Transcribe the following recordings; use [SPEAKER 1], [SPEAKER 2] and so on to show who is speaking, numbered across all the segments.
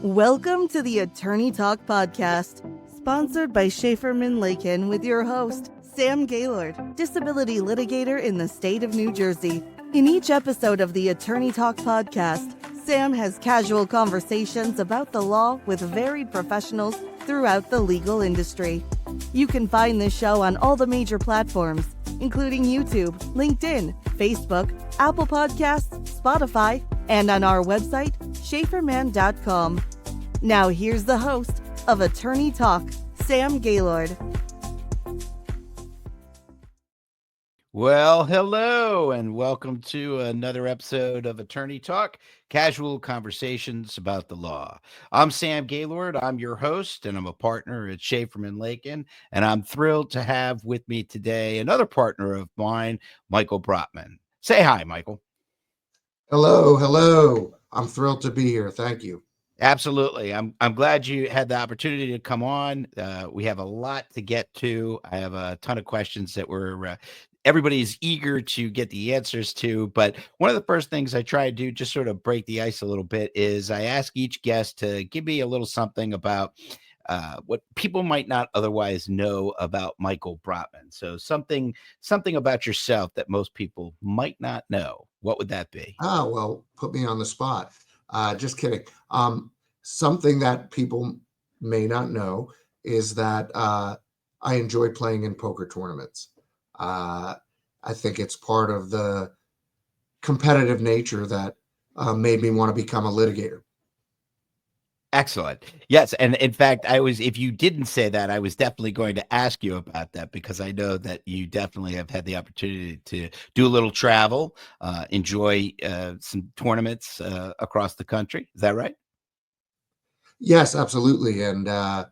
[SPEAKER 1] Welcome to the Attorney Talk Podcast, sponsored by Szaferman Lakind with your host, Sam Gaylord, disability litigator in the state of New Jersey. In each episode of the Attorney Talk Podcast, Sam has casual conversations about the law with varied professionals throughout the legal industry. You can find this show on all the major platforms, including YouTube, LinkedIn, Facebook, Apple Podcasts, Spotify, and on our website, Szaferman.com. Now here's the host of Attorney Talk, Sam Gaylord.
[SPEAKER 2] Well, hello, and welcome to another episode of Attorney Talk, casual conversations about the law. I'm Sam Gaylord. I'm your host, and I'm a partner at Szaferman Lakind, and I'm thrilled to have with me today another partner of mine, Michael Brottman. Say hi, Michael.
[SPEAKER 3] Hello. I'm thrilled to be here. Thank you.
[SPEAKER 2] Absolutely. I'm glad you had the opportunity to come on. We have a lot to get to. I have a ton of questions that everybody's eager to get the answers to. But one of the first things I try to do, just sort of break the ice a little bit, is I ask each guest to give me a little something about what people might not otherwise know about Michael Brottman. So something about yourself that most people might not know. What would that be?
[SPEAKER 3] Well, put me on the spot. Just kidding. Something that people may not know is that I enjoy playing in poker tournaments. I think it's part of the competitive nature that made me want to become a litigator.
[SPEAKER 2] Excellent. Yes. And in fact, if you didn't say that, I was definitely going to ask you about that, because I know that you definitely have had the opportunity to do a little travel, enjoy some tournaments across the country. Is that right?
[SPEAKER 3] Yes, absolutely. And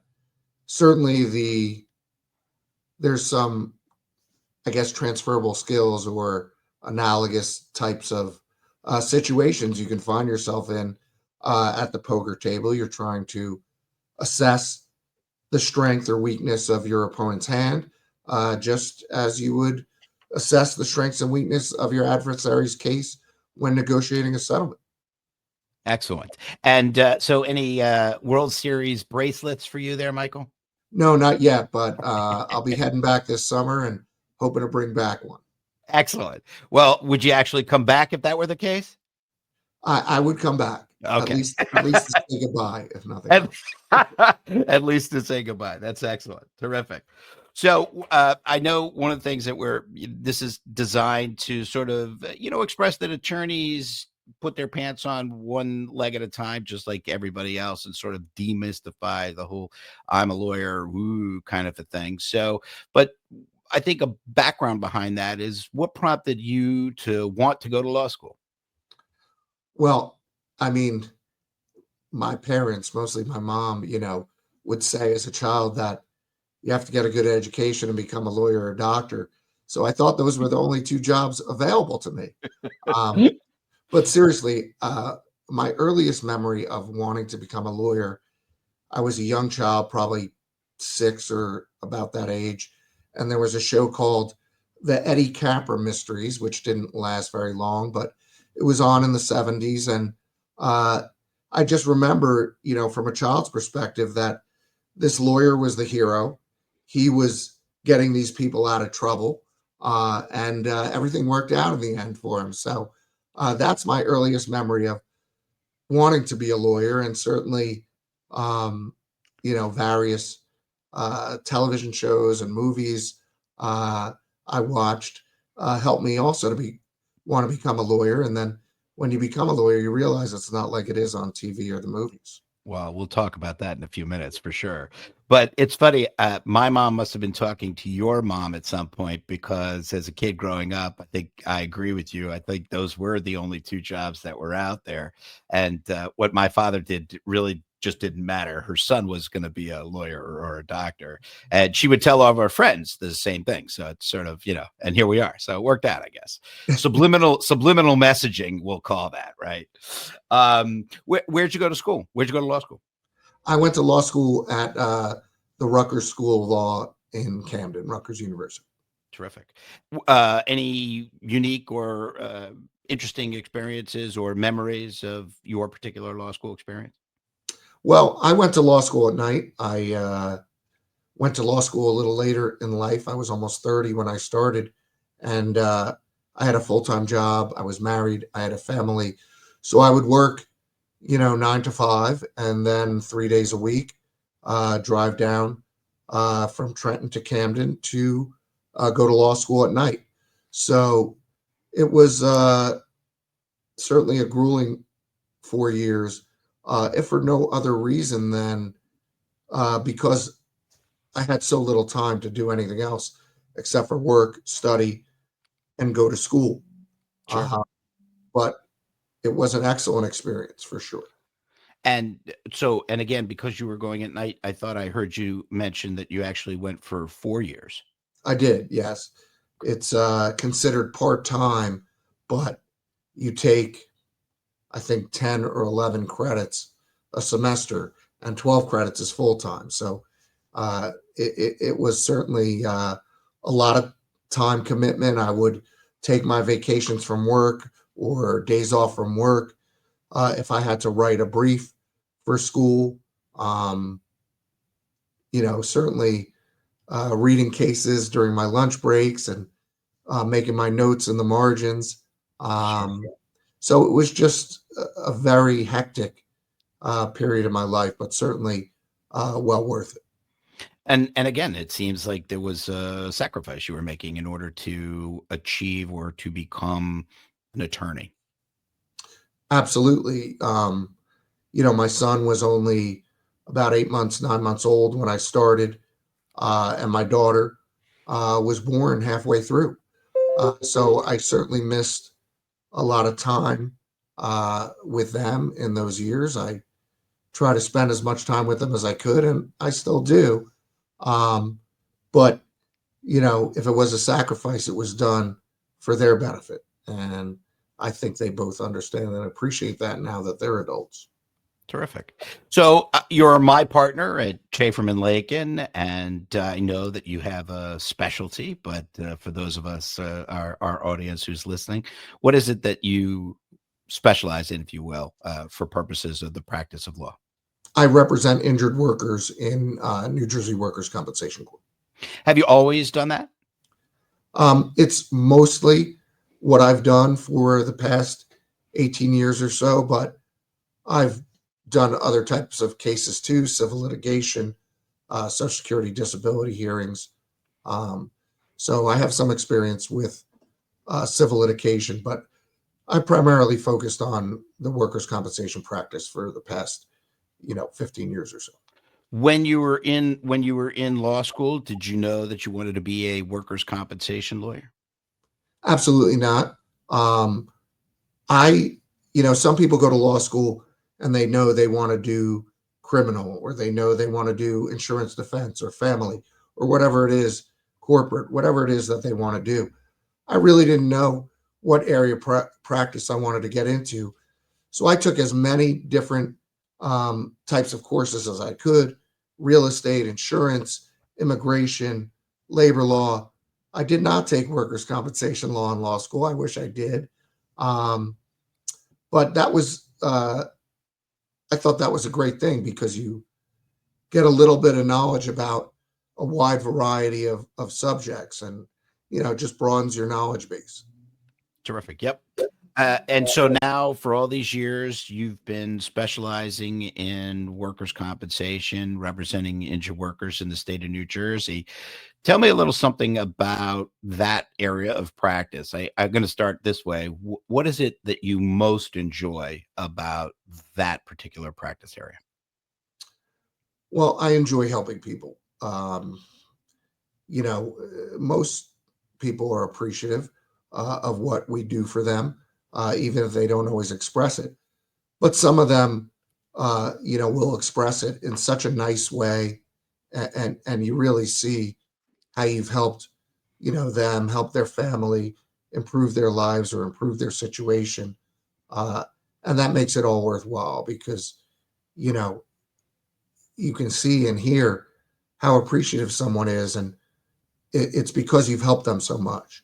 [SPEAKER 3] certainly there's some, I guess, transferable skills or analogous types of situations you can find yourself in at the poker table. You're trying to assess the strength or weakness of your opponent's hand, just as you would assess the strengths and weakness of your adversary's case when negotiating a settlement.
[SPEAKER 2] Excellent. And so any World Series bracelets for you there, Michael?
[SPEAKER 3] No, not yet, but I'll be heading back this summer and hoping to bring back one.
[SPEAKER 2] Excellent. Well, would you actually come back if that were the case?
[SPEAKER 3] I would come back.
[SPEAKER 2] Okay.
[SPEAKER 3] At least to say goodbye, if nothing else.
[SPEAKER 2] At least to say goodbye. That's excellent. Terrific. So I know one of the things that this is designed to sort of, express that attorneys put their pants on one leg at a time, just like everybody else, and sort of demystify the whole I'm a lawyer, woo kind of a thing. So, but I think a background behind that is what prompted you to want to go to law school?
[SPEAKER 3] Well, I mean, my parents, mostly my mom, would say as a child that you have to get a good education and become a lawyer or a doctor. So I thought those were the only two jobs available to me. But seriously, my earliest memory of wanting to become a lawyer, I was a young child, probably 6 or about that age. And there was a show called The Eddie Capper Mysteries, which didn't last very long, but it was on in the 70s. And I just remember, from a child's perspective, that this lawyer was the hero. He was getting these people out of trouble, and everything worked out in the end for him. So that's my earliest memory of wanting to be a lawyer, and certainly, various television shows and movies I watched helped me also to want to become a lawyer. And then when you become a lawyer, you realize it's not like it is on TV or the movies.
[SPEAKER 2] Well, we'll talk about that in a few minutes for sure. But it's funny. My mom must have been talking to your mom at some point, because as a kid growing up, I think I agree with you. I think those were the only two jobs that were out there. And what my father did really just didn't matter. Her son was going to be a lawyer or a doctor. And she would tell all of our friends the same thing. So it's sort of, and here we are. So it worked out, I guess. Subliminal messaging, we'll call that, right? Where'd you go to school? Where'd you go to law school?
[SPEAKER 3] I went to law school at the Rutgers School of Law in Camden, Rutgers University.
[SPEAKER 2] Terrific. Any unique or interesting experiences or memories of your particular law school experience?
[SPEAKER 3] Well, I went to law school at night. I went to law school a little later in life. I was almost 30 when I started, and I had a full-time job. I was married. I had a family. So I would work, 9 to 5, and then 3 days a week, drive down from Trenton to Camden to go to law school at night. So it was certainly a grueling 4 years, if for no other reason than because I had so little time to do anything else except for work, study, and go to school.
[SPEAKER 2] Sure.
[SPEAKER 3] But it was an excellent experience for sure.
[SPEAKER 2] And so, and again, because you were going at night, I thought I heard you mention that you actually went for 4 years.
[SPEAKER 3] I did, yes. It's considered part-time, but you take, I think, 10 or 11 credits a semester, and 12 credits is full-time. So it was certainly a lot of time commitment. I would take my vacations from work or days off from work if I had to write a brief for school. Certainly reading cases during my lunch breaks and making my notes in the margins. So it was just a very hectic period of my life, but certainly well worth it.
[SPEAKER 2] And again, it seems like there was a sacrifice you were making in order to achieve or to become an attorney.
[SPEAKER 3] Absolutely. My son was only about 8 months, 9 months old when I started, and my daughter was born halfway through. So I certainly missed a lot of time with them in those years. I try to spend as much time with them as I could, and I still do. But if it was a sacrifice, it was done for their benefit. And I think they both understand and appreciate that now that they're adults.
[SPEAKER 2] Terrific. So you're my partner at Szaferman Lakind, and I know that you have a specialty, but for those of us, our audience who's listening, what is it that you specialize in, if you will, for purposes of the practice of law?
[SPEAKER 3] I represent injured workers in New Jersey Workers' Compensation Court.
[SPEAKER 2] Have you always done that?
[SPEAKER 3] It's mostly what I've done for the past 18 years or so, but I've done other types of cases too, civil litigation, Social Security disability hearings. So I have some experience with civil litigation, but I primarily focused on the workers' compensation practice for the past, 15 years or so.
[SPEAKER 2] When you were in law school, did you know that you wanted to be a workers' compensation lawyer?
[SPEAKER 3] Absolutely not. Some people go to law school and they know they want to do criminal, or they know they want to do insurance defense or family or whatever it is, corporate, whatever it is that they want to do. I really didn't know what area practice I wanted to get into. So I took as many different types of courses as I could: real estate, insurance, immigration, labor law. I did not take workers' compensation law in law school. I wish I did. But that was, I thought that was a great thing because you get a little bit of knowledge about a wide variety of subjects, and, just broadens your knowledge base.
[SPEAKER 2] Terrific. Yep. And so now, for all these years, you've been specializing in workers' compensation, representing injured workers in the state of New Jersey. Tell me a little something about that area of practice. I'm going to start this way. What is it that you most enjoy about that particular practice area?
[SPEAKER 3] Well, I enjoy helping people. Most people are appreciative of what we do for them, even if they don't always express it. But some of them, will express it in such a nice way, and you really see how you've helped, them help their family improve their lives or improve their situation, and that makes it all worthwhile because, you know, you can see and hear how appreciative someone is, and it's because you've helped them so much.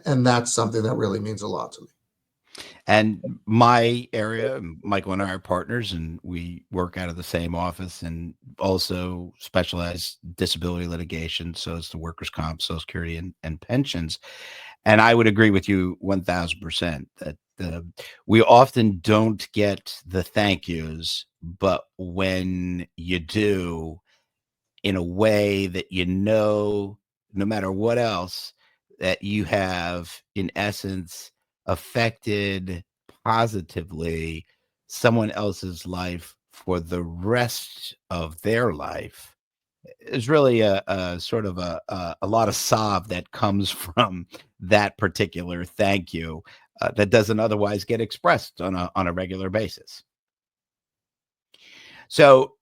[SPEAKER 3] And that's something that really means a lot to me.
[SPEAKER 2] And my area, Michael and I are partners, and we work out of the same office and also specialize disability litigation. So it's the workers' comp, Social Security, and pensions. And I would agree with you 1000% that we often don't get the thank yous, but when you do, in a way that no matter what else, that you have, in essence, affected positively someone else's life for the rest of their life, is really a sort of a lot of sob that comes from that particular thank you, that doesn't otherwise get expressed on a regular basis. So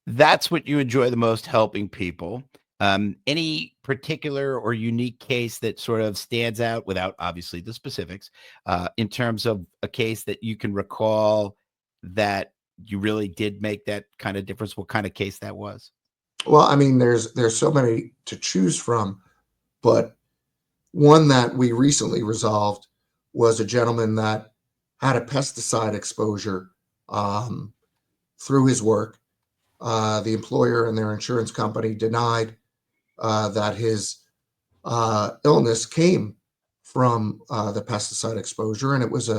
[SPEAKER 2] that's what you enjoy the most, helping people. Any particular or unique case that sort of stands out, without obviously the specifics, in terms of a case that you can recall that you really did make that kind of difference? What kind of case that was?
[SPEAKER 3] Well, I mean, there's so many to choose from, but one that we recently resolved was a gentleman that had a pesticide exposure um, through his work. The employer and their insurance company denied that his illness came from the pesticide exposure, and it was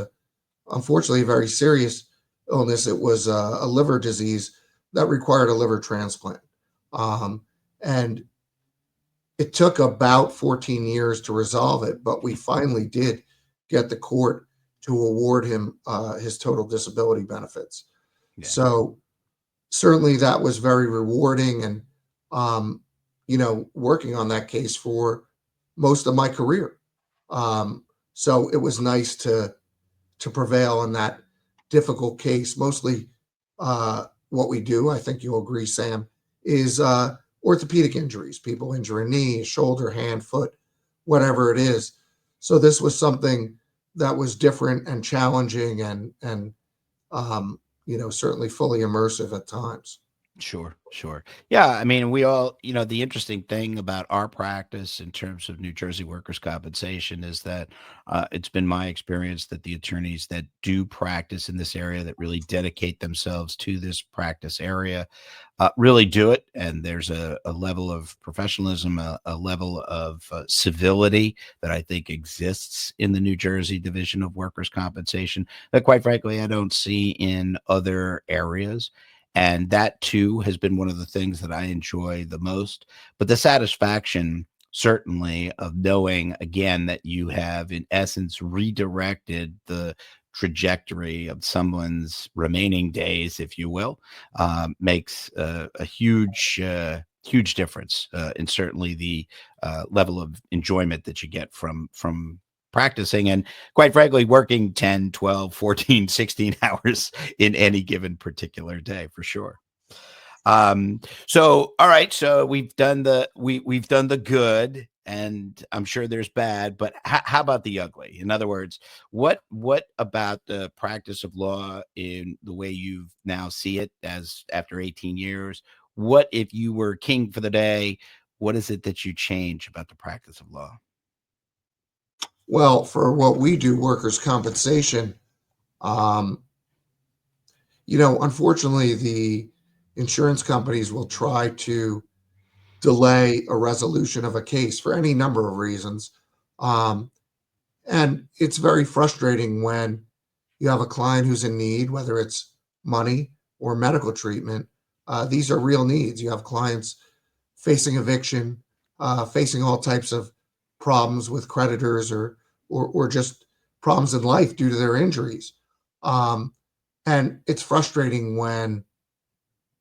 [SPEAKER 3] unfortunately a very serious illness. It was a liver disease that required a liver transplant, um, and it took about 14 years to resolve it, but we finally did get the court to award him his total disability benefits.
[SPEAKER 2] Yeah.
[SPEAKER 3] So certainly that was very rewarding, and um, working on that case for most of my career. Um, so it was nice to prevail in that difficult case. Mostly, what we do, I think you'll agree, Sam, is orthopedic injuries. People injure a knee, shoulder, hand, foot, whatever it is. So this was something that was different and challenging, and certainly fully immersive at times.
[SPEAKER 2] Sure, sure. Yeah, I mean, we all, the interesting thing about our practice in terms of New Jersey workers' compensation is that it's been my experience that the attorneys that do practice in this area, that really dedicate themselves to this practice area, really do it. And there's a level of professionalism, a level of civility that I think exists in the New Jersey Division of Workers' Compensation that, quite frankly, I don't see in other areas. And that too has been one of the things that I enjoy the most. But the satisfaction, certainly, of knowing again that you have, in essence, redirected the trajectory of someone's remaining days, if you will, makes a huge difference in certainly the level of enjoyment that you get from practicing, and quite frankly working 10, 12, 14, 16 hours in any given particular day, for sure. So all right, so we've done the good, and I'm sure there's bad, but how about the ugly? In other words, what about the practice of law in the way you now see it, as after 18 years, what if you were king for the day? What is it that you change about the practice of law?
[SPEAKER 3] Well, for what we do, workers' compensation, um, unfortunately, the insurance companies will try to delay a resolution of a case for any number of reasons. Um, and it's very frustrating when you have a client who's in need, whether it's money or medical treatment. These are real needs. You have clients facing eviction, facing all types of problems with creditors, or just problems in life due to their injuries. Um, and it's frustrating when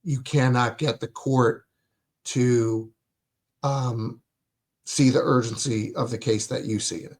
[SPEAKER 3] you cannot get the court to um, see the urgency of the case that you see it.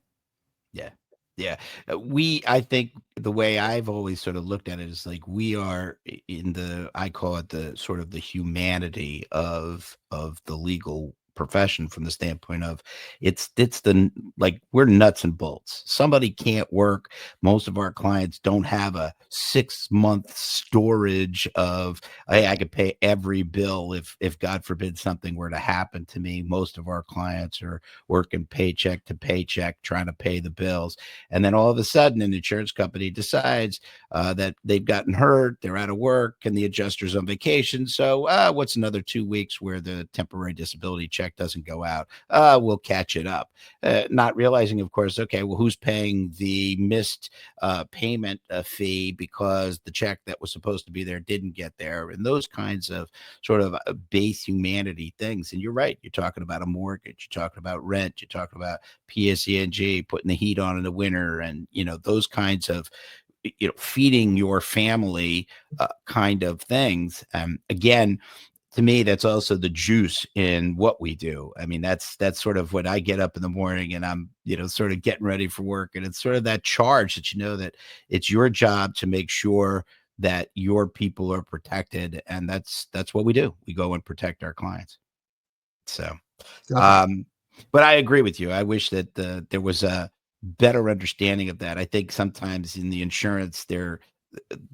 [SPEAKER 2] Yeah. Yeah. I think the way I've always sort of looked at it is like we are in I call it the sort of the humanity of the legal profession from the standpoint of it's the like we're nuts and bolts. Somebody can't work. Most of our clients don't have a 6-month storage of, hey, I could pay every bill if God forbid something were to happen to me. Most of our clients are working paycheck to paycheck trying to pay the bills, and then all of a sudden an insurance company decides that they've gotten hurt, they're out of work, and the adjuster's on vacation. So what's another 2 weeks where the temporary disability check doesn't go out? We'll catch it up. Not realizing, of course, okay, well, who's paying the missed payment fee because the check that was supposed to be there didn't get there, and those kinds of sort of base humanity things. And you're right. You're talking about a mortgage. You're talking about rent. You're talking about PSE&G, putting the heat on in the winter, and those kinds of feeding your family kind of things. Again, to me, that's also the juice in what we do. I mean, that's sort of when I get up in the morning and I'm, sort of getting ready for work. And it's sort of that charge that, that it's your job to make sure that your people are protected. And that's what we do. We go and protect our clients. So,
[SPEAKER 3] Definitely.
[SPEAKER 2] but I agree with you. I wish that there was a better understanding of that. I think sometimes in the insurance, the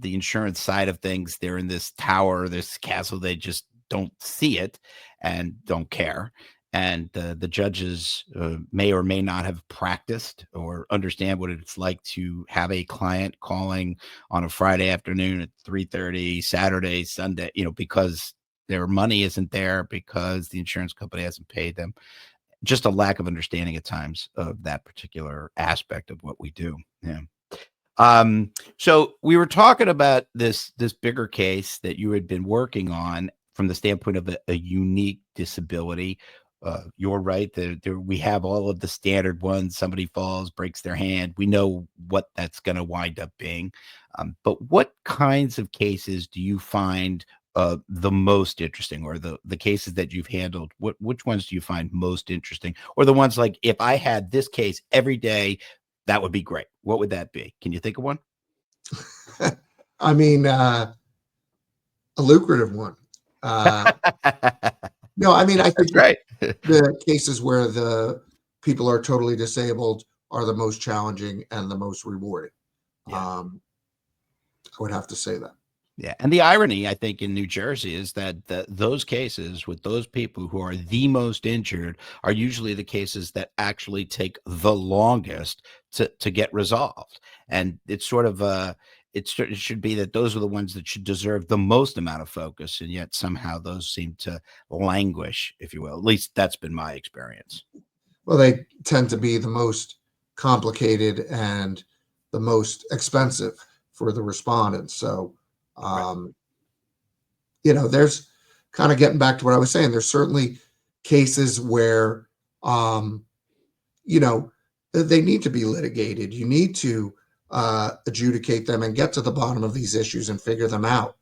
[SPEAKER 2] insurance side of things, they're in this tower, this castle. They just don't see it and don't care. And the judges may or may not have practiced or understand what it's like to have a client calling on a Friday afternoon at 3:30, Saturday, Sunday, because their money isn't there because the insurance company hasn't paid them. Just a lack of understanding at times of that particular aspect of what we do. Yeah. So we were talking about this bigger case that you had been working on from the standpoint of a unique disability. You're right. We have all of the standard ones. Somebody falls, breaks their hand. We know what that's going to wind up being. But what kinds of cases do you find the most interesting, or the cases that you've handled? Which ones do you find most interesting, or the ones like, if I had this case every day, that would be great? What would that be? Can you think of one?
[SPEAKER 3] I mean, a lucrative one. No, I mean, I think
[SPEAKER 2] That's right.
[SPEAKER 3] the cases where the people are totally disabled are the most challenging and the most rewarding.
[SPEAKER 2] Yeah.
[SPEAKER 3] I would have to say that.
[SPEAKER 2] Yeah. And the irony, I think, in New Jersey is that those cases with those people who are the most injured are usually the cases that actually take the longest to get resolved. And it's sort of it should be that those are the ones that should deserve the most amount of focus. And yet somehow those seem to languish, if you will. At least that's been my experience.
[SPEAKER 3] Well, they tend to be the most complicated and the most expensive for the respondents. So,
[SPEAKER 2] Right.
[SPEAKER 3] there's kind of getting back to what I was saying. There's certainly cases where, um, you know, they need to be litigated. You need to adjudicate them and get to the bottom of these issues and figure them out.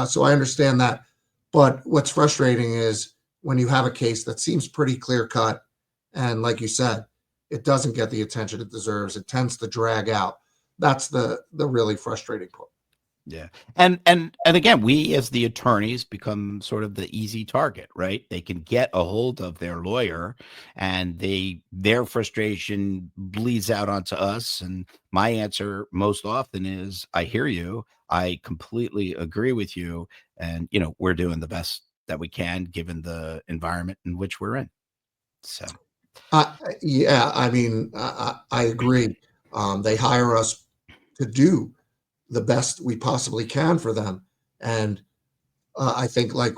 [SPEAKER 3] So I understand that. But what's frustrating is when you have a case that seems pretty clear cut, and like you said, it doesn't get the attention it deserves. It tends to drag out. That's the really frustrating part.
[SPEAKER 2] Yeah. And again, we as the attorneys become sort of the easy target, right? They can get a hold of their lawyer and their frustration bleeds out onto us. And my answer most often is, I hear you. I completely agree with you. And we're doing the best that we can given the environment in which we're in. So
[SPEAKER 3] Yeah, I mean, I agree. They hire us to do the best we possibly can for them. And I think, like,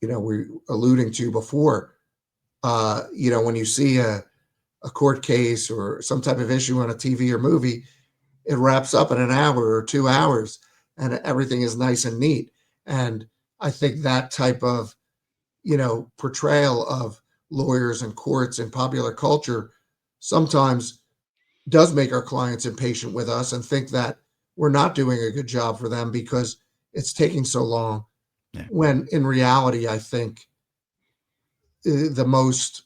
[SPEAKER 3] we alluding to before, when you see a court case or some type of issue on a TV or movie, it wraps up in an hour or 2 hours and everything is nice and neat. And I think that type of, portrayal of lawyers and courts in popular culture sometimes does make our clients impatient with us and think that we're not doing a good job for them because it's taking so long.
[SPEAKER 2] yeah.
[SPEAKER 3] When in reality, I think the most,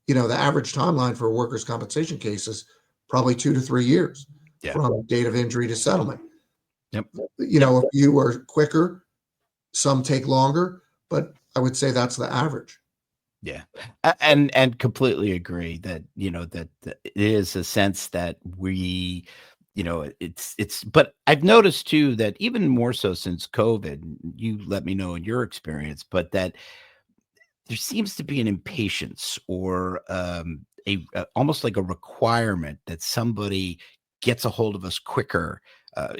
[SPEAKER 3] the average timeline for a workers' compensation case is probably 2 to 3 years
[SPEAKER 2] Yeah.
[SPEAKER 3] from date of injury to settlement.
[SPEAKER 2] Yep.
[SPEAKER 3] If you are quicker, some take longer, but I would say that's the average.
[SPEAKER 2] Yeah. And completely agree that, that it is a sense that we, but I've noticed too that even more so since COVID, you let me know in your experience, but that there seems to be an impatience or almost like a requirement that somebody gets a hold of us quicker.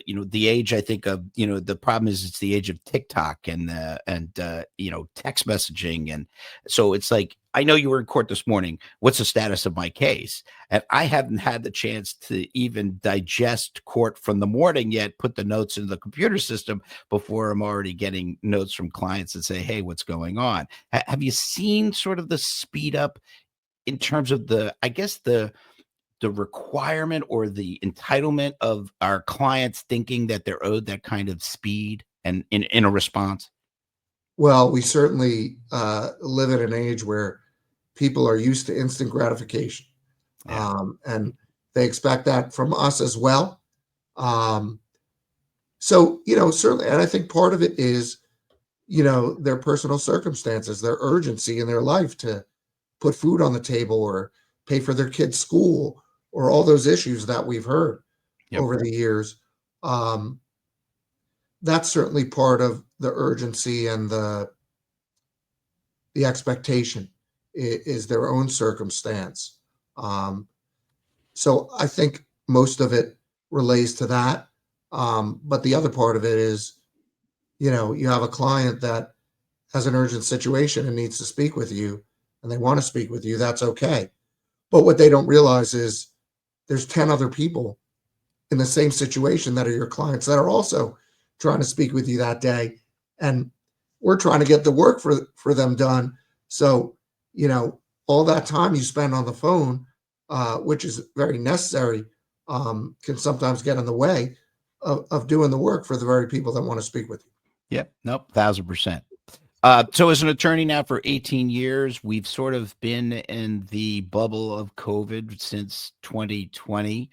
[SPEAKER 2] The age I think of, the problem is it's the age of TikTok and text messaging, and so it's like I know you were in court this morning. What's the status of my case? And I haven't had the chance to even digest court from the morning yet. Put the notes in the computer system before I'm already getting notes from clients that say, "Hey, what's going on?" Have you seen sort of the speed up in terms of I guess the requirement or the entitlement of our clients thinking that they're owed that kind of speed and in a response?
[SPEAKER 3] Well, we certainly live in an age where people are used to instant gratification,
[SPEAKER 2] Yeah.
[SPEAKER 3] and they expect that from us as well. Um, so, certainly, and I think part of it is, their personal circumstances, their urgency in their life to put food on the table or pay for their kids' school, or all those issues that we've heard
[SPEAKER 2] Yep.
[SPEAKER 3] over the years. Um, that's certainly part of the urgency and the expectation is their own circumstance. Um, so I think most of it relates to that. But the other part of it is, you have a client that has an urgent situation and needs to speak with you, and they want to speak with you. That's okay. But what they don't realize is there's 10 other people in the same situation that are your clients that are also trying to speak with you that day. And we're trying to get the work for them done. So, all that time you spend on the phone, which is very necessary, can sometimes get in the way of doing the work for the very people that want to speak with you.
[SPEAKER 2] Yep. Nope. 1,000%. So as an attorney now for 18 years, we've sort of been in the bubble of COVID since 2020.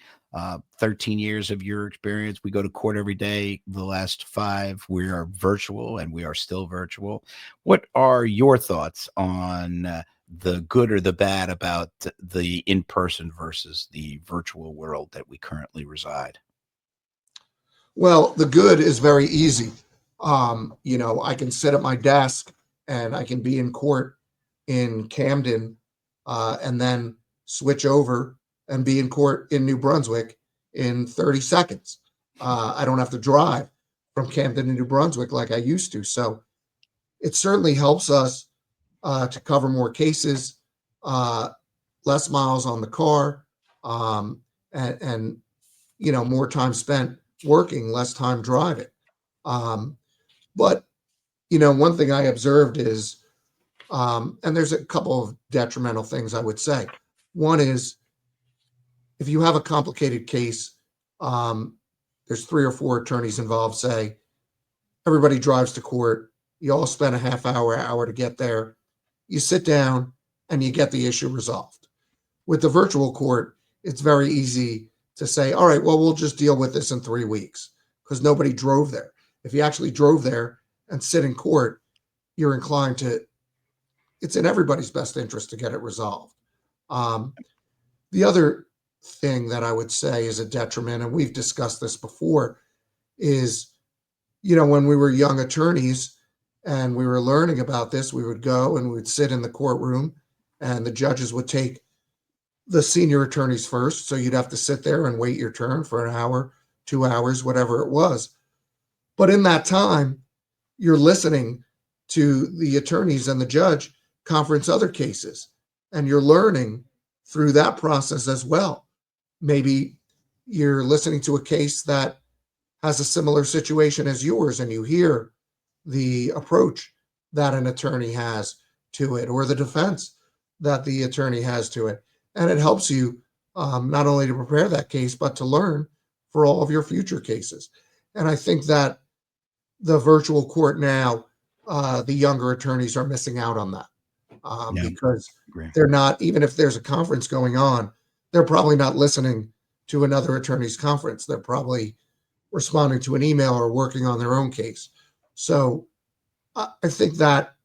[SPEAKER 2] 13 years of your experience. We go to court every day. The last 5, we are virtual and we are still virtual. What are your thoughts on the good or the bad about the in-person versus the virtual world that we currently reside?
[SPEAKER 3] Well, the good is very easy. I can sit at my desk and I can be in court in Camden, and then switch over and be in court in New Brunswick in 30 seconds. I don't have to drive from Camden to New Brunswick like I used to. So it certainly helps us to cover more cases, uh, less miles on the car, um, and more time spent working, less time driving. Um, but one thing I observed is, and there's a couple of detrimental things I would say. One is if you have a complicated case, um, there's 3 or 4 attorneys involved. Say everybody drives to court. You all spend a half hour to get there. You sit down and you get the issue resolved. With the virtual court, it's very easy to say, all right, well, we'll just deal with this in 3 weeks because nobody drove there. If you actually drove there and sit in court, you're inclined to, it's in everybody's best interest to get it resolved. Um, the other thing that I would say is a detriment, and we've discussed this before, is, when we were young attorneys and we were learning about this, we would go and we would sit in the courtroom and the judges would take the senior attorneys first. So you'd have to sit there and wait your turn for an hour, 2 hours, whatever it was. But in that time, you're listening to the attorneys and the judge conference other cases, and you're learning through that process as well. Maybe you're listening to a case that has a similar situation as yours, and you hear the approach that an attorney has to it, or the defense that the attorney has to it. And it helps you not only to prepare that case, but to learn for all of your future cases. And I think that the virtual court now, the younger attorneys are missing out on that,
[SPEAKER 2] Yeah.
[SPEAKER 3] because
[SPEAKER 2] Agree.
[SPEAKER 3] they're not, even if there's a conference going on, they're probably not listening to another attorney's conference. They're probably responding to an email or working on their own case. So I think that,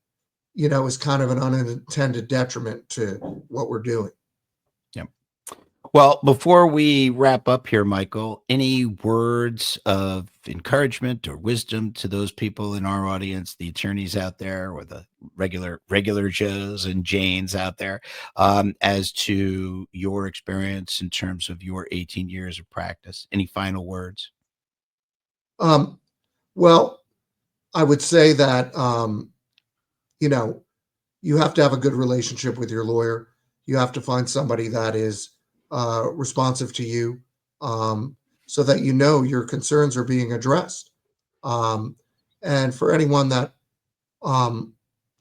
[SPEAKER 3] is kind of an unintended detriment to what we're doing.
[SPEAKER 2] Yep. Well, before we wrap up here, Michael, any words of encouragement or wisdom to those people in our audience, the attorneys out there, or the regular Joes and Janes out there, as to your experience in terms of your 18 years of practice? Any final words?
[SPEAKER 3] Well, I would say that, you have to have a good relationship with your lawyer. You have to find somebody that is responsive to you, so that your concerns are being addressed. And for anyone that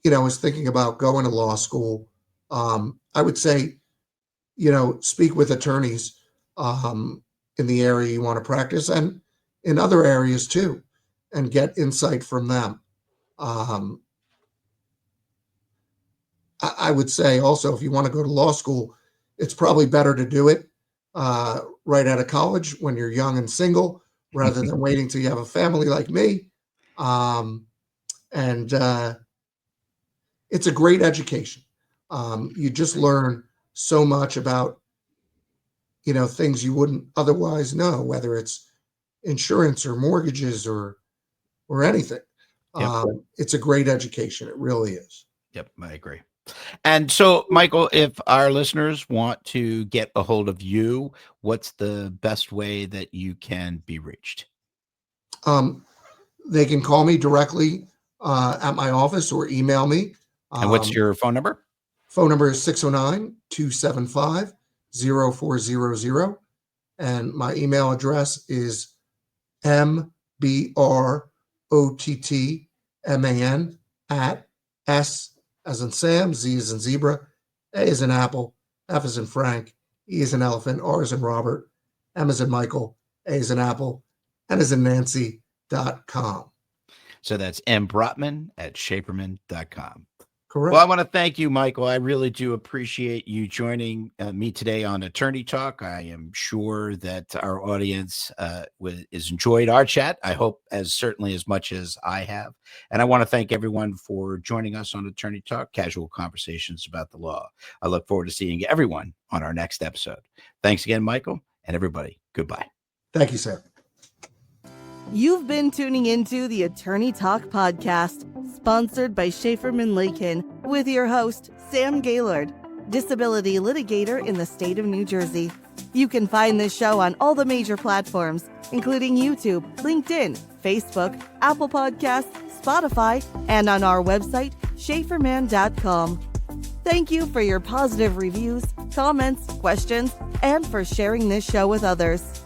[SPEAKER 3] is thinking about going to law school, I would say speak with attorneys in the area you want to practice and in other areas too, and get insight from them. I would say also, if you want to go to law school, it's probably better to do it right out of college when you're young and single, rather than waiting till you have a family like me. And it's a great education. You just learn so much about, things you wouldn't otherwise know, whether it's insurance or mortgages or anything.
[SPEAKER 2] Yep.
[SPEAKER 3] It's a great education. It really is.
[SPEAKER 2] Yep, I agree. And so, Michael, if our listeners want to get a hold of you, what's the best way that you can be reached?
[SPEAKER 3] They can call me directly at my office or email me.
[SPEAKER 2] And what's your phone number?
[SPEAKER 3] Phone number is 609-275-0400. And my email address is mbrottman at s as in Sam, Z as in zebra, A as in apple, F as in Frank, E as in elephant, R as in Robert, M as in Michael, A as in apple, N as in Nancy.com.
[SPEAKER 2] So that's mbrottman at Szaferman.com.
[SPEAKER 3] Correct.
[SPEAKER 2] Well, I want to thank you, Michael. I really do appreciate you joining me today on Attorney Talk. I am sure that our audience has enjoyed our chat. I hope certainly as much as I have. And I want to thank everyone for joining us on Attorney Talk, casual conversations about the law. I look forward to seeing everyone on our next episode. Thanks again, Michael, and everybody. Goodbye.
[SPEAKER 3] Thank you, Sam.
[SPEAKER 1] You've been tuning into the Attorney Talk podcast, sponsored by Szaferman Lakind, with your host, Sam Gaylord, disability litigator in the state of New Jersey. You can find this show on all the major platforms, including YouTube, LinkedIn, Facebook, Apple Podcasts, Spotify, and on our website, Szaferman.com. Thank you for your positive reviews, comments, questions, and for sharing this show with others.